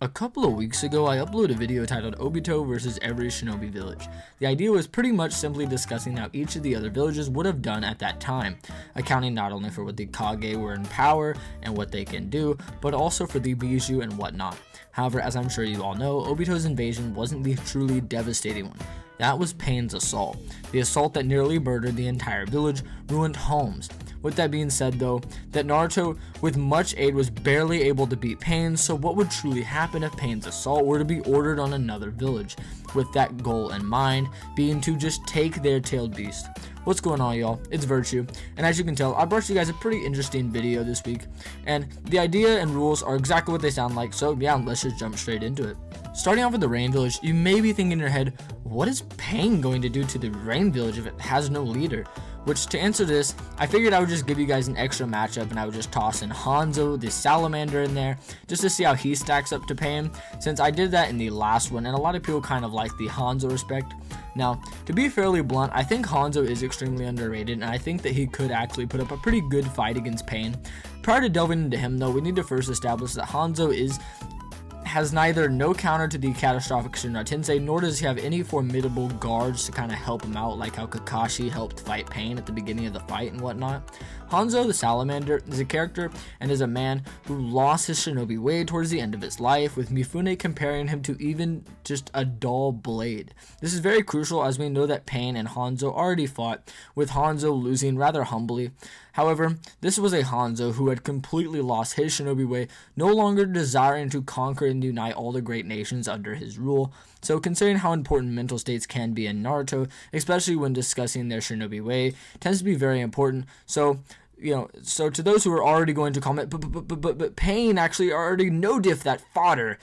A couple of weeks ago, I uploaded a video titled Obito versus every Shinobi village. The idea was pretty much simply discussing how each of the other villages would have done at that time, accounting not only for what the Kage were in power and what they can do, but also for the Bijou and whatnot. However, as I'm sure you all know, Obito's invasion wasn't the truly devastating one. That was Pain's assault. The assault that nearly murdered the entire village, ruined homes. With that being said though, that Naruto with much aid was barely able to beat Pain, so what would truly happen if Pain's assault were to be ordered on another village, with that goal in mind being to just take their tailed beast? What's going on, y'all? It's Virtue, and as you can tell, I brought you guys a pretty interesting video this week, and the idea and rules are exactly what they sound like, so yeah, let's just jump straight into it. Starting off with the Rain Village, you may be thinking in your head, what is Pain going to do to the Rain Village if it has no leader? Which, to answer this, I figured I would just give you guys an extra matchup and I would just toss in Hanzo the Salamander in there just to see how he stacks up to Pain, since I did that in the last one and a lot of people kind of like the Hanzo respect. Now, to be fairly blunt, I think Hanzo is extremely underrated and I think that he could actually put up a pretty good fight against Pain. Prior to delving into him though, we need to first establish that Hanzo has neither no counter to the catastrophic Shinra Tensei, nor does he have any formidable guards to kind of help him out, like how Kakashi helped fight Pain at the beginning of the fight and whatnot. Hanzo the Salamander is a character and is a man who lost his shinobi way towards the end of his life, with Mifune comparing him to even just a dull blade. This is very crucial as we know that Pain and Hanzo already fought, with Hanzo losing rather humbly. However, this was a Hanzo who had completely lost his shinobi way, no longer desiring to conquer and unite all the great nations under his rule. So considering how important mental states can be in Naruto, especially when discussing their shinobi way, tends to be very important. So to those who are already going to comment, but Pain actually already no diff that fodder.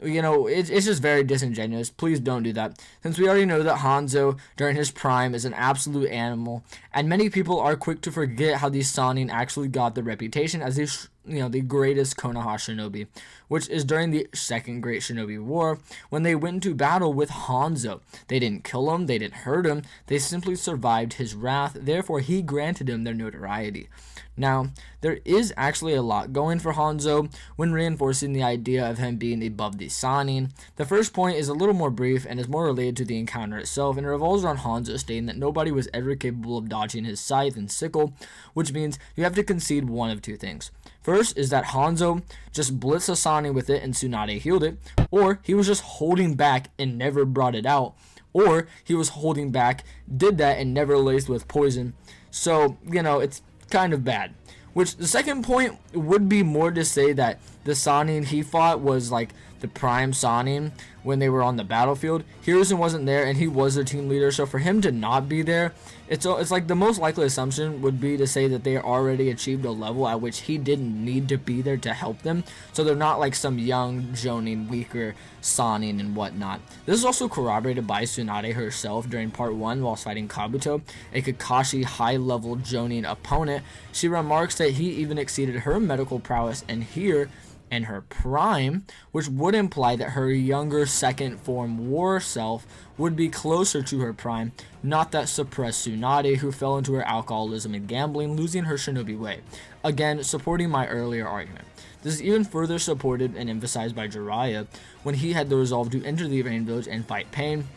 It's just very disingenuous. Please don't do that, since we already know that Hanzo during his prime is an absolute animal, and many people are quick to forget how the Sannin actually got the reputation as the greatest Konoha shinobi, which is during the Second Great Shinobi War, when they went into battle with Hanzo. They didn't kill him, they didn't hurt him, they simply survived his wrath, therefore he granted him their notoriety. Now, there is actually a lot going for Hanzo when reinforcing the idea of him being above the Sannin. The first point is a little more brief and is more related to the encounter itself, and it revolves around Hanzo stating that nobody was ever capable of dodging his scythe and sickle, which means you have to concede one of two things. First is that Hanzo just blitzed a Sannin with it and Tsunade healed it, or he was just holding back and never brought it out, or he was holding back, did that, and never laced with poison. So, it's kind of bad. Which, the second point would be more to say that the Sannin he fought was like the prime Sannin when they were on the battlefield. Hiruzen wasn't there and he was their team leader, so for him to not be there, it's like the most likely assumption would be to say that they already achieved a level at which he didn't need to be there to help them, so they're not like some young, jonin, weaker Sannin and whatnot. This is also corroborated by Tsunade herself during part 1 whilst fighting Kabuto, a Kakashi high-level jonin opponent. She remarks that he even exceeded her medical prowess and here in her prime, which would imply that her younger second form war self would be closer to her prime, not that suppressed Tsunade who fell into her alcoholism and gambling, losing her shinobi way. Again, supporting my earlier argument. This is even further supported and emphasized by Jiraiya when he had the resolve to enter the Rain Village and fight Pain,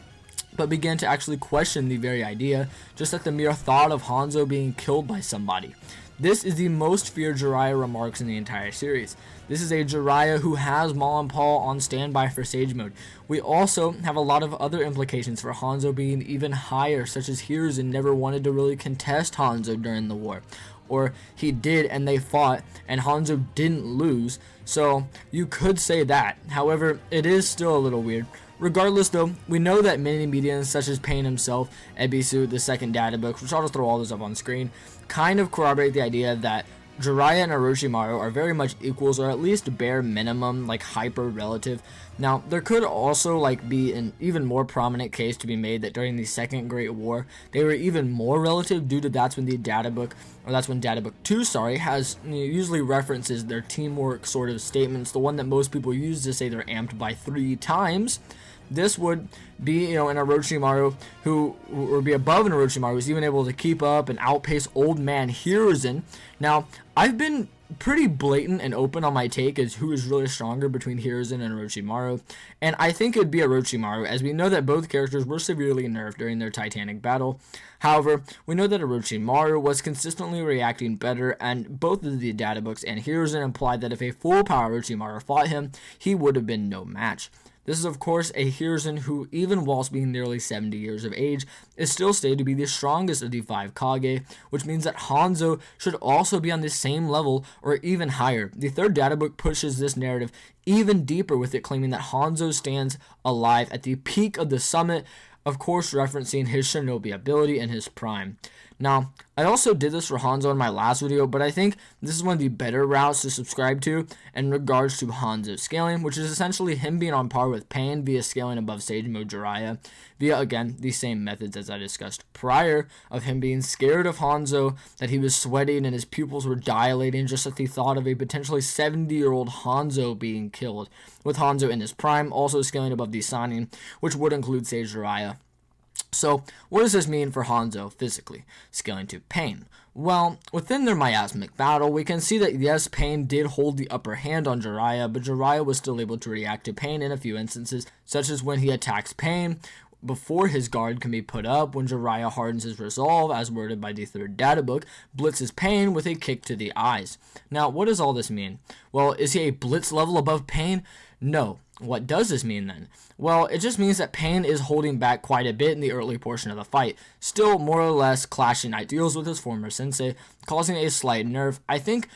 but began to actually question the very idea, just at the mere thought of Hanzo being killed by somebody. This is the most feared Jiraiya remarks in the entire series. This is a Jiraiya who has Maul and Paul on standby for Sage Mode. We also have a lot of other implications for Hanzo being even higher, such as Hiruzen never wanted to really contest Hanzo during the war. Or he did and they fought and Hanzo didn't lose, so you could say that. However, it is still a little weird. Regardless though, we know that many mediums such as Pain himself, Ebisu, the second data book, which I'll just throw all those up on screen, kind of corroborate the idea that Jiraiya and Orochimaru are very much equals, or at least bare minimum like hyper relative. Now there could also be an even more prominent case to be made that during the Second Great War they were even more relative, due to that's when Data Book 2 has usually references their teamwork sort of statements, the one that most people use to say they're amped by 3 times. This would be, an Orochimaru who would be above an Orochimaru who's even able to keep up and outpace old man Hiruzen. Now, I've been pretty blatant and open on my take as who is really stronger between Hiruzen and Orochimaru, and I think it would be Orochimaru, as we know that both characters were severely nerfed during their Titanic battle. However, we know that Orochimaru was consistently reacting better, and both of the data books and Hiruzen implied that if a full power Orochimaru fought him, he would have been no match. This is of course a Hiruzen who, even whilst being nearly 70 years of age, is still stated to be the strongest of the 5 Kage, which means that Hanzo should also be on the same level or even higher. The third data book pushes this narrative even deeper, with it claiming that Hanzo stands alive at the peak of the summit, of course referencing his Shinobi ability in his prime. Now, I also did this for Hanzo in my last video, but I think this is one of the better routes to subscribe to in regards to Hanzo scaling, which is essentially him being on par with Pain via scaling above Sage Mode Jiraiya, via, again, the same methods as I discussed prior, of him being scared of Hanzo, that he was sweating and his pupils were dilating just at the thought of a potentially 70-year-old Hanzo being killed, with Hanzo in his prime also scaling above the Sannin, which would include Sage Jiraiya. So, what does this mean for Hanzo physically? Scaling to Pain. Well, within their miasmic battle, we can see that yes, Pain did hold the upper hand on Jiraiya, but Jiraiya was still able to react to Pain in a few instances, such as when he attacks Pain before his guard can be put up, when Jiraiya hardens his resolve, as worded by the third data book, blitzes Pain with a kick to the eyes. Now, what does all this mean? Well, is he a blitz level above Pain? No. What does this mean then? Well, it just means that Pain is holding back quite a bit in the early portion of the fight, still more or less clashing ideals with his former sensei, causing a slight nerf. I think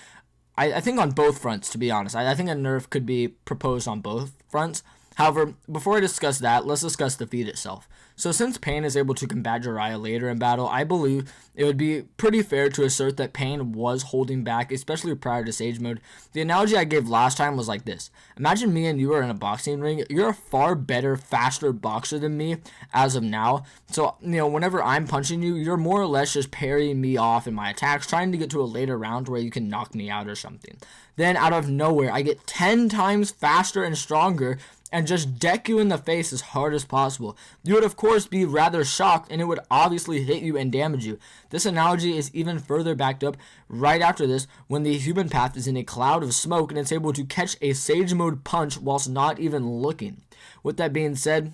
on both fronts, to be honest. I think a nerf could be proposed on both fronts. However, before I discuss that, let's discuss the feat itself. So since Pain is able to combat Jiraiya later in battle, I believe it would be pretty fair to assert that Pain was holding back, especially prior to Sage Mode. The analogy I gave last time was like this. Imagine me and you are in a boxing ring. You're a far better, faster boxer than me as of now. So, whenever I'm punching you, you're more or less just parrying me off in my attacks, trying to get to a later round where you can knock me out or something. Then, out of nowhere, I get 10 times faster and stronger and just deck you in the face as hard as possible. You would of course be rather shocked, and it would obviously hit you and damage you. This analogy is even further backed up right after this, when the human path is in a cloud of smoke and it's able to catch a Sage Mode punch whilst not even looking. With that being said,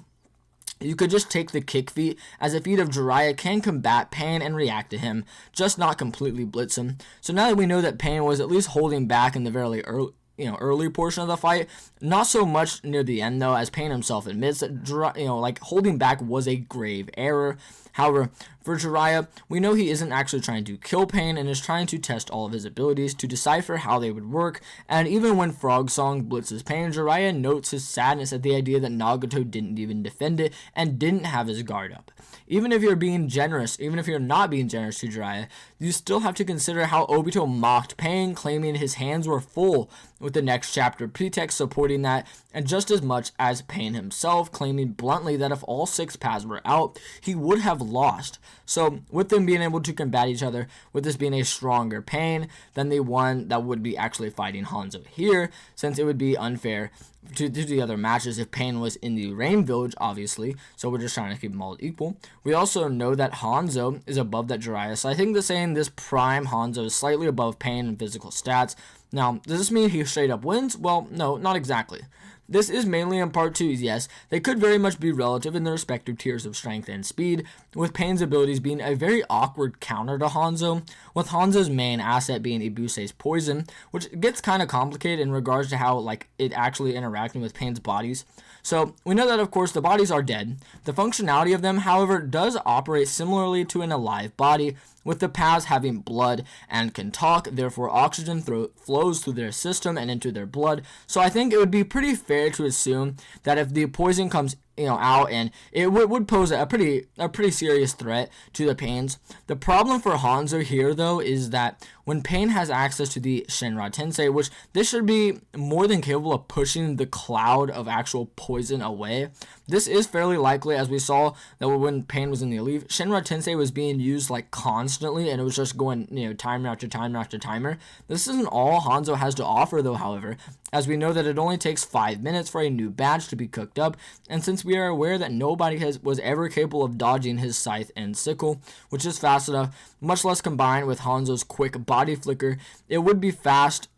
you could just take the kick feat, as a feat of Jiraiya can combat Pain and react to him, just not completely blitz him. So now that we know that Pain was at least holding back in the very early portion of the fight, not so much near the end though, as Pain himself admits that holding back was a grave error. However, for Jiraiya, we know he isn't actually trying to kill Pain and is trying to test all of his abilities to decipher how they would work, and even when Frog Song blitzes Pain, Jiraiya notes his sadness at the idea that Nagato didn't even defend it and didn't have his guard up. Even if you're not being generous to Jiraiya, you still have to consider how Obito mocked Pain, claiming his hands were full, with the next chapter pretext supporting that, and just as much as Pain himself claiming bluntly that if all 6 paths were out, he would have lost. So with them being able to combat each other, with this being a stronger Pain than the one that would be actually fighting Hanzo here, since it would be unfair to the other matches if Pain was in the Rain Village, obviously, so we're just trying to keep them all equal. We also know that Hanzo is above that Jiraiya, so I think the saying this prime Hanzo is slightly above Pain in physical stats. Now, does this mean he straight up wins? Well, no, not exactly. This is mainly in part 2, yes, they could very much be relative in their respective tiers of strength and speed, with Pain's abilities being a very awkward counter to Hanzo, with Hanzo's main asset being Ibusei's poison, which gets kind of complicated in regards to how it actually interacting with Pain's bodies. So, we know that of course the bodies are dead. The functionality of them, however, does operate similarly to an alive body, with the paths having blood and can talk, therefore oxygen flows through their system and into their blood. So I think it would be pretty fair to assume that if the poison comes out, and it would pose a pretty serious threat to the Pains. The problem for Hanzo here though is that when Pain has access to the Shinra Tensei, which this should be more than capable of pushing the cloud of actual poison away. This is fairly likely, as we saw that when Pain was in the Elite, Shinra Tensei was being used constantly, and it was just going timer after timer after timer. This isn't all Hanzo has to offer though, however, as we know that it only takes 5 minutes for a new batch to be cooked up, and since we are aware that nobody was ever capable of dodging his scythe and sickle, which is fast enough, much less combined with Hanzo's quick body flicker, it would be fast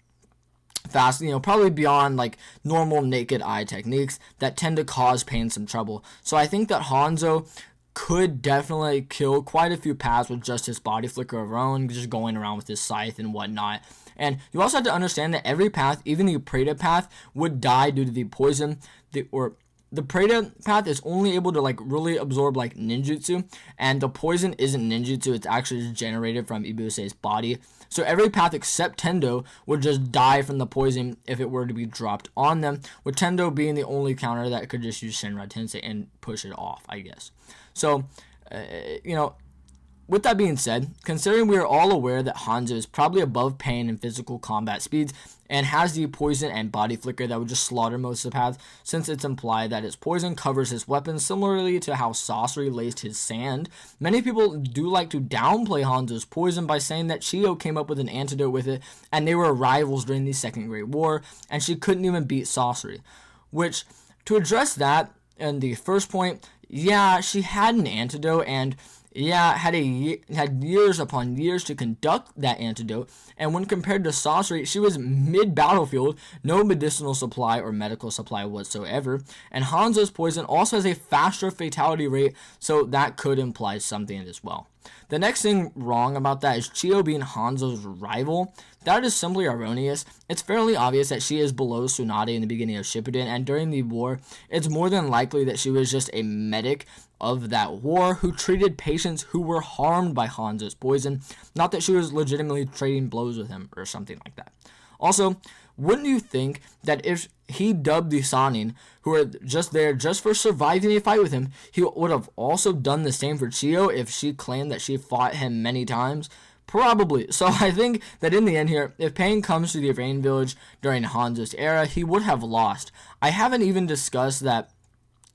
fast, probably beyond like normal naked eye techniques that tend to cause Pain some trouble. So I think that Hanzo could definitely kill quite a few paths with just his body flicker of own, just going around with his scythe and whatnot. And you also have to understand that every path, even the Preta path, would die due to the poison. The Preta path is only able to like really absorb like ninjutsu, and the poison isn't ninjutsu, it's actually just generated from Ibuse's body. So every path except Tendo would just die from the poison if it were to be dropped on them, with Tendo being the only counter that could just use Shinra Tensei and push it off, I guess. So, with that being said, considering we are all aware that Hanzo is probably above Pain in physical combat speeds and has the poison and body flicker that would just slaughter most of the paths, since it's implied that his poison covers his weapon similarly to how Sasori laced his sand, many people do like to downplay Hanzo's poison by saying that Chiyo came up with an antidote with it and they were rivals during the Second Great War and she couldn't even beat Sasori. Which, to address that, and the first point, yeah, she had an antidote and had years upon years to conduct that antidote, and when compared to Sasori, she was mid-battlefield, no medicinal supply or medical supply whatsoever, and Hanzo's poison also has a faster fatality rate, so that could imply something as well. The next thing wrong about that is Chiyo being Hanzo's rival. That is simply erroneous. It's fairly obvious that she is below Tsunade in the beginning of Shippuden, and during the war, it's more than likely that she was just a medic of that war who treated patients who were harmed by Hanzo's poison, not that she was legitimately trading blows with him or something like that. Also, wouldn't you think that if he dubbed the Sannin, who are just there just for surviving a fight with him, he would have also done the same for Chiyo if she claimed that she fought him many times? Probably. So I think that in the end here, if Pain comes to the Rain Village during Hanzo's era, he would have lost. I haven't even discussed that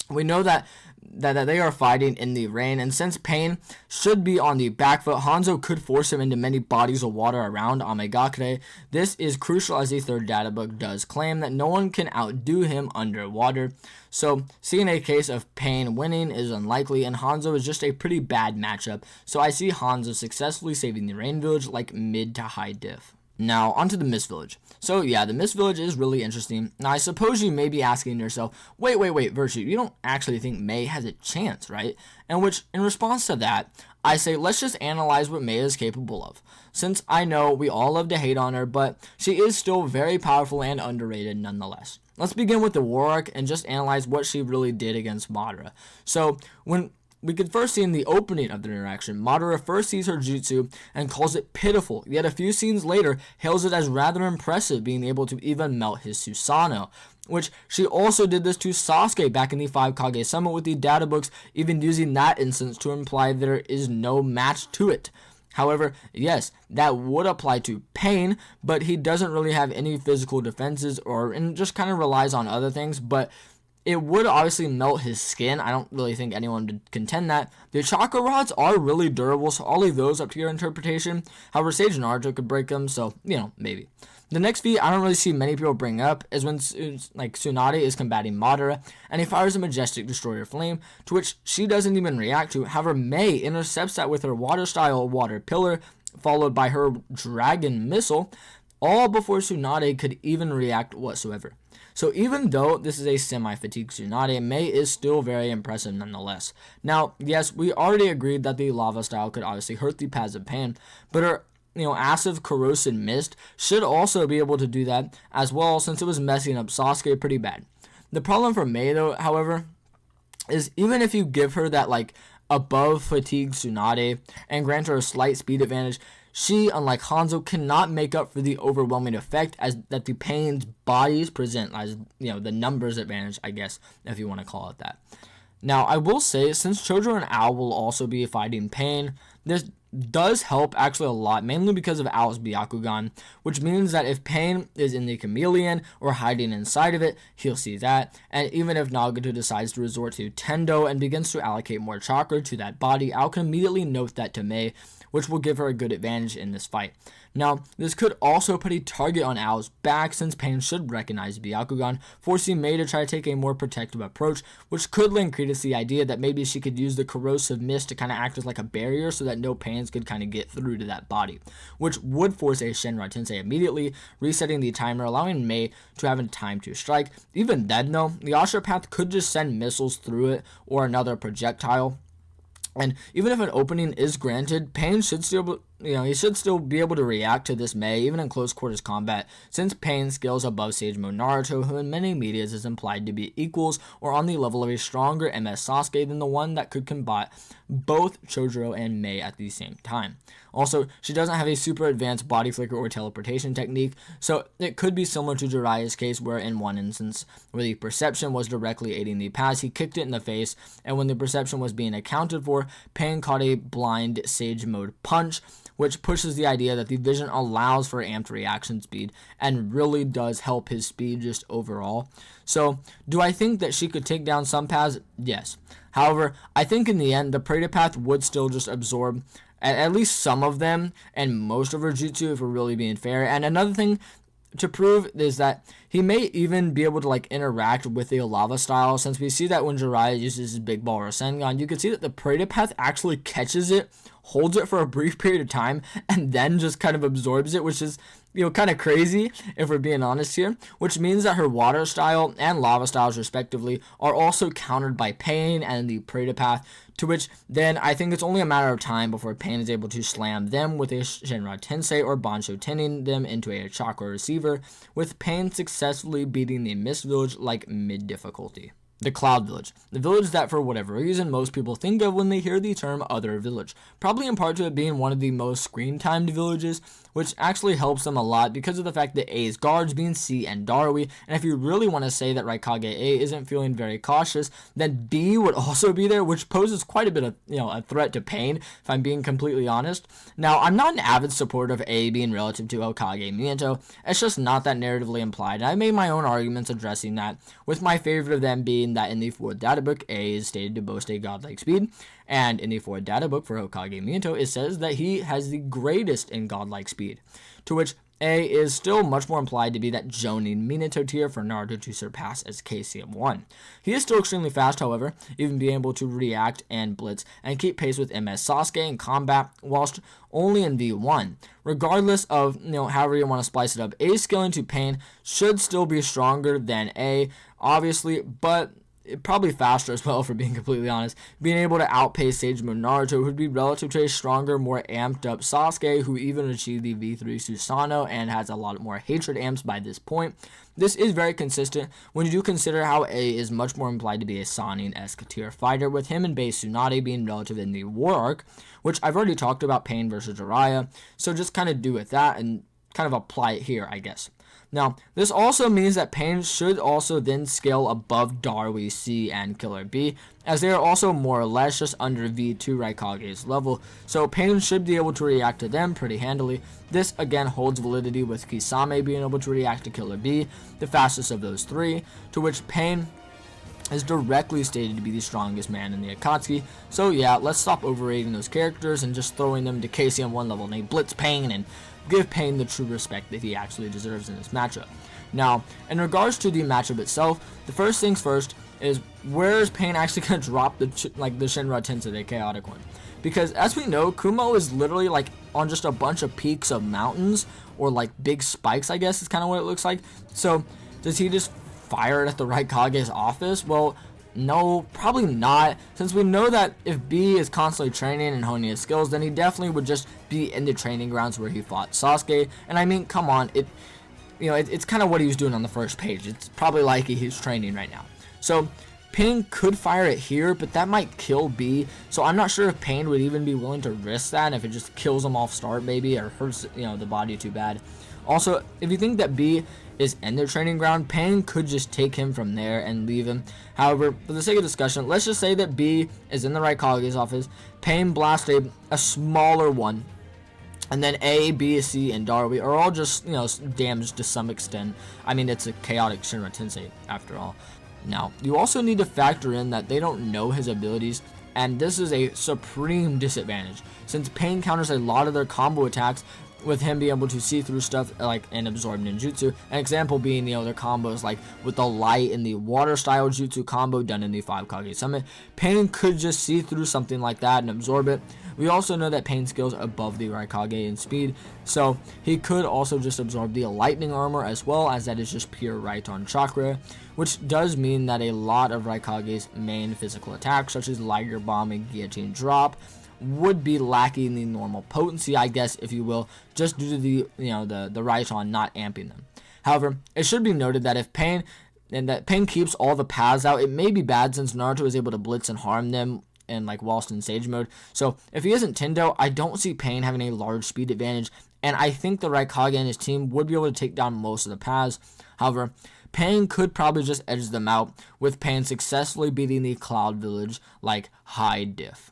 we know that they are fighting in the rain, and since Pain should be on the back foot, Hanzo could force him into many bodies of water around Amegakure. This is crucial as the third data book does claim that no one can outdo him underwater. So seeing a case of Pain winning is unlikely, and Hanzo is just a pretty bad matchup. So I see Hanzo successfully saving the Rain Village like mid to high diff. Now, onto the Mist Village. So, yeah, the Mist Village is really interesting. Now, I suppose you may be asking yourself, wait, Virtue, you don't actually think Mei has a chance, right? And which, in response to that, I say, let's just analyze what Mei is capable of. Since I know we all love to hate on her, but she is still very powerful and underrated nonetheless. Let's begin with the War Arc and just analyze what she really did against Madara. So, when we could first see in the opening of the interaction, Madara first sees her jutsu and calls it pitiful, yet a few scenes later hails it as rather impressive, being able to even melt his Susanoo, which she also did this to Sasuke back in the 5 Kage Summit, with the data books even using that instance to imply there is no match to it. However, yes, that would apply to Pain, but he doesn't really have any physical defenses and just kind of relies on other things, but it would obviously melt his skin. I don't really think anyone would contend that. The chakra rods are really durable, so I'll leave those up to your interpretation. However, Sage Naruto could break them, so, maybe. The next feat I don't really see many people bring up is when Tsunade is combating Madara, and he fires a majestic destroyer flame, to which she doesn't even react to. However, Mei intercepts that with her water-style water pillar, followed by her dragon missile, all before Tsunade could even react whatsoever. So even though this is a semi-fatigued Tsunade, Mei is still very impressive nonetheless. Now, yes, we already agreed that the lava style could obviously hurt the paths of Pain, but her acid corrosive mist should also be able to do that as well, since it was messing up Sasuke pretty bad. The problem for Mei, though, however, is even if you give her that above fatigued Tsunade and grant her a slight speed advantage, she, unlike Hanzo, cannot make up for the overwhelming effect that the Pain's bodies present as, the numbers advantage, I guess, if you want to call it that. Now, I will say, since Chojo and Ao will also be fighting Pain, this does help actually a lot, mainly because of Ao's Byakugan, which means that if Pain is in the chameleon or hiding inside of it, he'll see that, and even if Nagato decides to resort to Tendo and begins to allocate more chakra to that body, Ao can immediately note that to Mei, which will give her a good advantage in this fight. Now, this could also put a target on Ao's back, since Pain should recognize Byakugan, forcing Mei to try to take a more protective approach, which could lend credence to the idea that maybe she could use the corrosive mist to kind of act as like a barrier so that no pains could kind of get through to that body, which would force a Shinra Tensei immediately, resetting the timer, allowing Mei to have time to strike. Even then though, the Ashura Path could just send missiles through it or another projectile. And even if an opening is granted, Pain should still, he should still be able to react to this Mei, even in close quarters combat, since Pain scales above Sage Mode Naruto, who in many medias is implied to be equals or on the level of a stronger MS Sasuke than the one that could combat both Chojuro and Mei at the same time. Also, she doesn't have a super advanced body flicker or teleportation technique, so it could be similar to Jiraiya's case, where in one instance where the perception was directly aiding the pass, he kicked it in the face, and when the perception was being accounted for, Pain caught a blind Sage Mode punch, which pushes the idea that the vision allows for amped reaction speed and really does help his speed just overall. So, do I think that she could take down some paths? Yes. However, I think in the end, the Preta Path would still just absorb at least some of them and most of her jutsu, if we're really being fair. And another thing to prove is that he may even be able to interact with the lava style, since we see that when Jiraiya uses his big ball Rasengan, you can see that the Preta Path actually catches it, holds it for a brief period of time, and then just kind of absorbs it, which is kind of crazy if we're being honest here, which means that her water style and lava styles respectively are also countered by Pain and the Preta Path, to which then I think it's only a matter of time before Pain is able to slam them with a Shinra Tensei or Bansho Tenin them into a chakra receiver, with Pain successfully beating the Mist Village mid difficulty. The Cloud Village, the village that for whatever reason most people think of when they hear the term Other Village, probably in part to it being one of the most screen-timed villages, which actually helps them a lot because of the fact that A's guards being C and Darui, and if you really want to say that Raikage A isn't feeling very cautious, then B would also be there, which poses quite a bit of, a threat to Pain, if I'm being completely honest. Now, I'm not an avid supporter of A being relative to Hokage Minato, it's just not that narratively implied, and I made my own arguments addressing that, with my favorite of them being that in the Ford Databook, A is stated to boast a godlike speed, and in the Ford Databook for Hokage Minato, it says that he has the greatest in godlike speed, to which A is still much more implied to be that Jonin Minato tier for Naruto to surpass as KCM1. He is still extremely fast, however, even being able to react and blitz and keep pace with MS Sasuke in combat, whilst only in V1. Regardless of, however you want to splice it up, A's scaling to Pain should still be stronger than A, obviously, but probably faster as well, for being completely honest. Being able to outpace Sage Mode Naruto would be relative to a stronger, more amped up Sasuke, who even achieved the V3 Susanoo and has a lot more hatred amps by this point. This is very consistent when you do consider how A is much more implied to be a Sannin-esque tier fighter, with him and Base Tsunade being relative in the War Arc, which I've already talked about Pain versus Jiraiya, so just kind of do with that and kind of apply it here, I guess. Now, this also means that Pain should also then scale above Darui C and Killer B, as they are also more or less just under V2 Raikage's level, so Pain should be able to react to them pretty handily. This again holds validity with Kisame being able to react to Killer B, the fastest of those three, to which Pain is directly stated to be the strongest man in the Akatsuki. So yeah, let's stop overrating those characters and just throwing them to KCM1 level and they blitz Pain and give Pain the true respect that he actually deserves in this matchup. Now, in regards to the matchup itself, the first things first is, where is Pain actually going to drop the Shinra Tensei, the chaotic one? Because as we know, Kumo is literally on just a bunch of peaks of mountains, or big spikes, I guess is kind of what it looks like. So does he just fire it at the Raikage's office? Well, no, probably not, since we know that if B is constantly training and honing his skills, then he definitely would just be in the training grounds where he fought Sasuke. And I mean, come on, it's kind of what he was doing on the first page. It's probably like he's training right now. So Pain could fire it here, but that might kill B, so I'm not sure if Pain would even be willing to risk that, if it just kills him off start maybe, or hurts the body too bad. Also, if you think that B is in their training ground, Pain could just take him from there and leave him. However, for the sake of discussion, let's just say that B is in the Raikage's office, Pain blasts a smaller one, and then A, B, C, and Darui are all just, damaged to some extent. I mean, it's a chaotic Shinra Tensei after all. Now, you also need to factor in that they don't know his abilities, and this is a supreme disadvantage, since Pain counters a lot of their combo attacks with him being able to see through stuff and absorb ninjutsu. An example being, their combos with the light and the water style jutsu combo done in the 5 Kage Summit. Pain could just see through something like that and absorb it, We also know that Pain skills above the Raikage in speed, so he could also just absorb the lightning armor as well, as that is just pure Raiton chakra, which does mean that a lot of Raikage's main physical attacks, such as Liger Bomb and Guillotine Drop, would be lacking the normal potency, I guess, if you will, just due to the the Raiton not amping them. However, it should be noted that if Pain keeps all the paths out, it may be bad since Naruto is able to blitz and harm them and whilst in Sage mode. So if he isn't Tendo, I don't see Pain having a large speed advantage, and I think the Raikage and his team would be able to take down most of the paths. However, Pain could probably just edge them out, with Pain successfully beating the Cloud Village like high diff.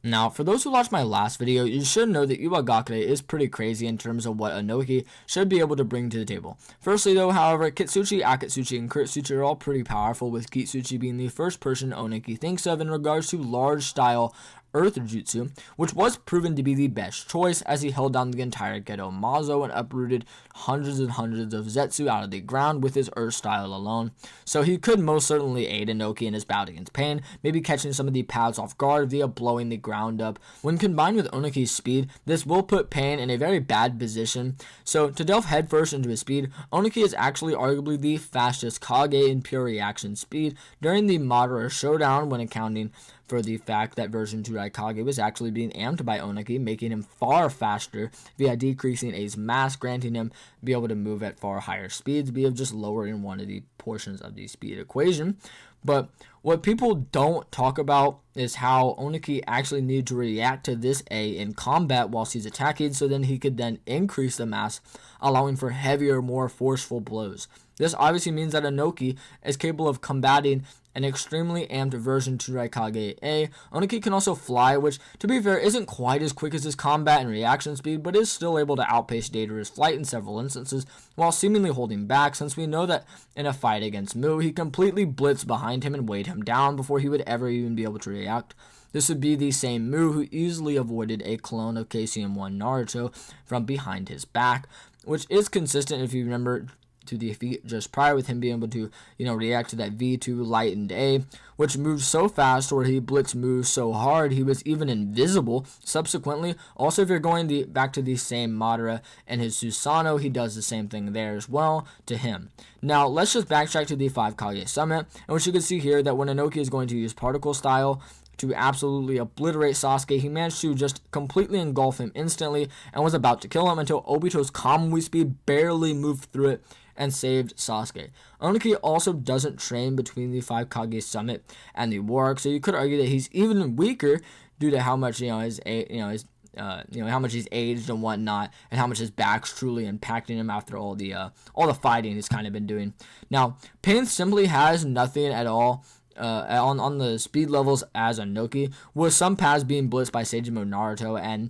Now, for those who watched my last video, you should know that Iwagakure is pretty crazy in terms of what Inoki should be able to bring to the table. Firstly though, however, Kitsuchi, Akatsuchi, and Kurtsuchi are all pretty powerful, with Kitsuchi being the first person Inoki thinks of in regards to large style Earth Jutsu, which was proven to be the best choice, as he held down the entire Gedo Mazo and uprooted hundreds and hundreds of Zetsu out of the ground with his Earth style alone. So he could most certainly aid Inoki in his bout against Pain, maybe catching some of the paths off guard via blowing the ground up. When combined with Oniki's speed, this will put Pain in a very bad position. So to delve headfirst into his speed, Oniki is actually arguably the fastest Kage in pure reaction speed during the Madara showdown, when accounting for the fact that version 2 Raikage was actually being amped by Oniki, making him far faster via decreasing A's mass, granting him be able to move at far higher speeds via just lowering one of the portions of the speed equation. But what people don't talk about is how Oniki actually needed to react to this A in combat whilst he's attacking, so then he could then increase the mass, allowing for heavier, more forceful blows. This obviously means that Inoki is capable of combating an extremely amped version 2 Raikage A. Oniki can also fly, which, to be fair, isn't quite as quick as his combat and reaction speed, but is still able to outpace Deidara's flight in several instances, while seemingly holding back, since we know that in a fight against Mu, he completely blitzed behind him and weighed him down before he would ever even be able to react. This would be the same Mu who easily avoided a clone of KCM1 Naruto from behind his back, which is consistent if you remember to defeat just prior, with him being able to, react to that V2 lightened A, which moved so fast where he blitzed moves so hard he was even invisible subsequently. Also, if you're going back to the same Madara and his Susanoo, he does the same thing there as well to him. Now, let's just backtrack to the 5 Kage Summit, and what you can see here that when Inoki is going to use particle style to absolutely obliterate Sasuke, he managed to just completely engulf him instantly and was about to kill him until Obito's Kamui speed barely moved through it and saved Sasuke. Oniki also doesn't train between the 5 Kage Summit and the War Arc, so you could argue that he's even weaker due to how much how much he's aged and whatnot, and how much his back's truly impacting him after all the fighting he's kind of been doing. Now, Pain simply has nothing at all on the speed levels as Inoki, with some paths being blitzed by Seijimo Naruto, and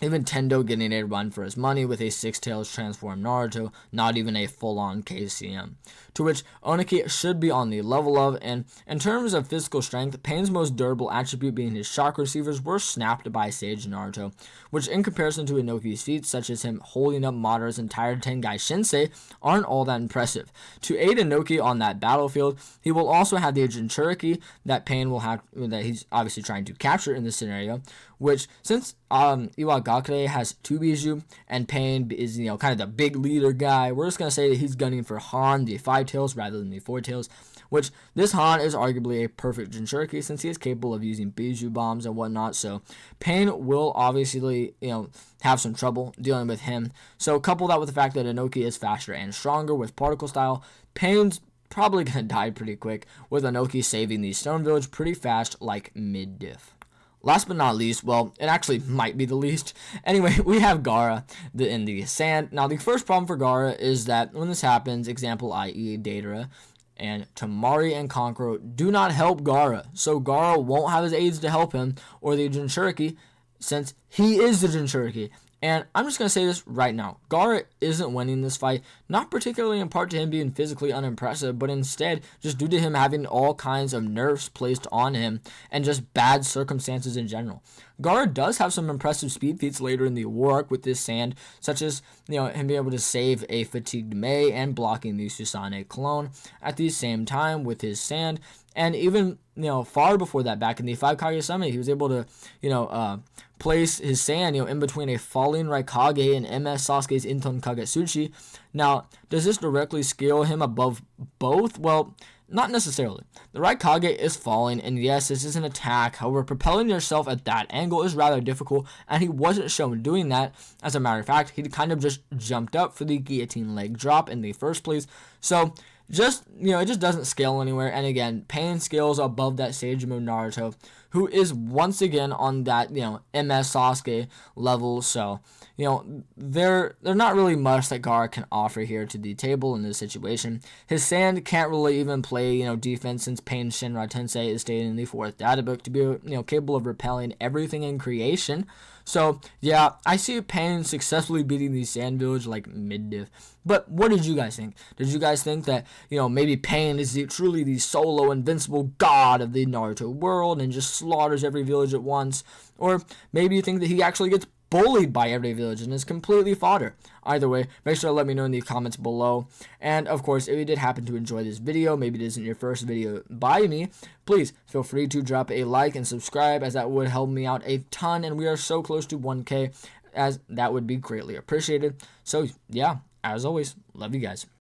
even Tendo getting a run for his money with a Six Tails transformed Naruto, not even a full-on KCM. To which Oniki should be on the level of, and in terms of physical strength, Pain's most durable attribute being his shock receivers were snapped by Sage Naruto, which in comparison to Inoki's feats, such as him holding up Madara's entire Tengai Shinsei, aren't all that impressive. To aid Inoki on that battlefield, he will also have the Jinchuriki that Pain will have, that he's obviously trying to capture in this scenario, which, since Iwagakure has 2 Bijou and Pain is kind of the big leader guy, we're just going to say that he's gunning for Han, the 5 Tails, rather than the 4 Tails, which this Han is arguably a perfect Jinchuriki since he is capable of using Bijou bombs and whatnot, so Pain will obviously have some trouble dealing with him. So couple that with the fact that Inoki is faster and stronger with particle style, Pain's probably going to die pretty quick, with Inoki saving the Stone Village pretty fast, like mid-diff. Last but not least, well, it actually might be the least. Anyway, we have Gaara in the sand. Now, the first problem for Gaara is that when this happens, example, i.e. Deidara and Tamari and Kankuro do not help Gaara. So Gaara won't have his aides to help him, or the Jinchuriki, since he is the Jinchuriki. And I'm just going to say this right now. Gaara isn't winning this fight, not particularly in part to him being physically unimpressive, but instead just due to him having all kinds of nerfs placed on him and just bad circumstances in general. Gaara does have some impressive speed feats later in the war arc with this sand, such as, him being able to save a fatigued Mei and blocking the Susanoo clone at the same time with his sand. And even, far before that, back in the 5 Kage Summit, he was able to, place his sand, in between a falling Raikage and MS Sasuke's Inton Kagetsuchi. Now, does this directly scale him above both? Well, not necessarily. The Raikage is falling, and yes, this is an attack. However, propelling yourself at that angle is rather difficult, and he wasn't shown doing that. As a matter of fact, he kind of just jumped up for the guillotine leg drop in the first place. So, it just doesn't scale anywhere. And again, Pain scales above that stage mode Naruto, who is once again on that, MS Sasuke level. So, there not really much that Gaara can offer here to the table in this situation. His sand can't really even play, defense, since Pain Shinra Tensei is stated in the 4th data book to be, capable of repelling everything in creation. So, yeah, I see Pain successfully beating the Sand Village like mid-div. But what did you guys think? Did you guys think that, maybe Pain is truly the solo invincible god of the Naruto world and just slaughters every village at once? Or maybe you think that he actually gets bullied by every village and is completely fodder? Either way, make sure to let me know in the comments below. And of course, if you did happen to enjoy this video, maybe it isn't your first video by me, please feel free to drop a like and subscribe, as that would help me out a ton, and we are so close to 1K, as that would be greatly appreciated. So yeah, as always, love you guys.